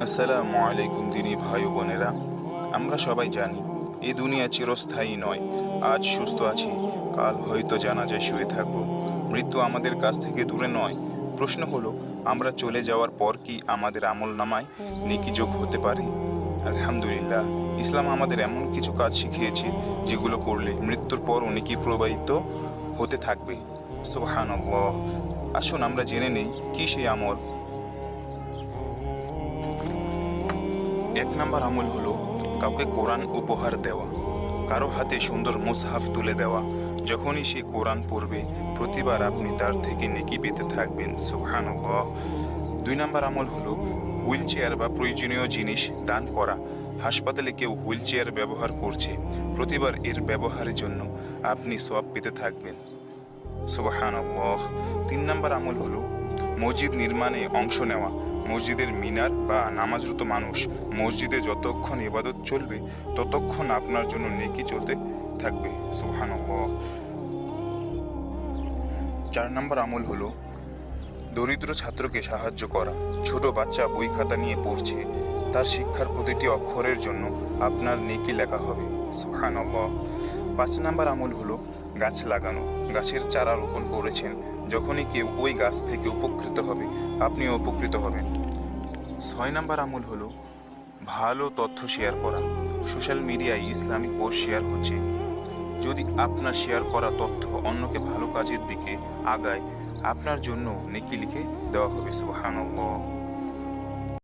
আসসালামু আলাইকুম দিনী ভাই ও বোনেরা। আমরা সবাই জানি এই দুনিয়া চিরস্থায়ী নয়। আজ সুস্থ আছি, কাল হয়তো জানাজায় শুয়ে থাকব। মৃত্যু আমাদের কাছ থেকে দূরে নয়। প্রশ্ন হলো, আমরা চলে যাওয়ার পর কি আমাদের আমল নামায় নেকি যোগ হতে পারে? আলহামদুলিল্লাহ, ইসলাম আমাদের এমন কিছু কাজ শিখিয়েছে যেগুলো করলে মৃত্যুর পরও নেকি প্রবাহিত হতে থাকবে। সুবহানাল্লাহ। আসুন আমরা জেনে নেই কি সেই আমল। এক নম্বর আমল হলো কাউকে কোরআন উপহার দেওয়া। কারো হাতে সুন্দর মুসহাফ তুলে দেওয়া। যখনই সে কোরআন পড়বে, প্রতিবার আপনি তার থেকে নেকি পেতে থাকবেন। সুবহানাল্লাহ। দুই নম্বর আমল হলো হুইল চেয়ার বা প্রয়োজনীয় জিনিস দান করা। হাসপাতালে কেউ হুইল চেয়ার ব্যবহার করছে, প্রতিবার এর ব্যবহারের জন্য আপনি সওয়াব পেতে থাকবেন। সুবহানাল্লাহ। তিন নম্বর আমল হলো মসজিদ নির্মাণে অংশ নেওয়া। মসজিদের মিনার বা নামাজরত মানুষ মসজিদে যতক্ষণ ইবাদত চলবে ততক্ষণ আপনার জন্য নেকি চলতে থাকবে। সুবহানাল্লাহ। চার নম্বর আমল হলো দরিদ্র ছাত্রকে সাহায্য করা। ছোট বাচ্চা বই খাতা নিয়ে পড়ছে, তার শিক্ষার প্রতিটি অক্ষরের জন্য আপনার নেকি লেখা হবে। সুবহানাল্লাহ। পাঁচ নম্বর আমল হলো গাছ লাগানো। গাছের চারা রোপণ করেছেন, যখনই কেউ ওই গাছ থেকে উপকৃত হবে আপনিও উপকৃত হবেন। ছয় নম্বর আমল হলো ভালো তথ্য শেয়ার করা। সোশ্যাল মিডিয়ায় ইসলামিক পোস্ট শেয়ার হচ্ছে, যদি আপনার শেয়ার করা তথ্য অন্যকে ভালো কাজের দিকে আগায়, আপনার জন্য নেকি লিখে দেওয়া হবে। সুবহানাল্লাহ।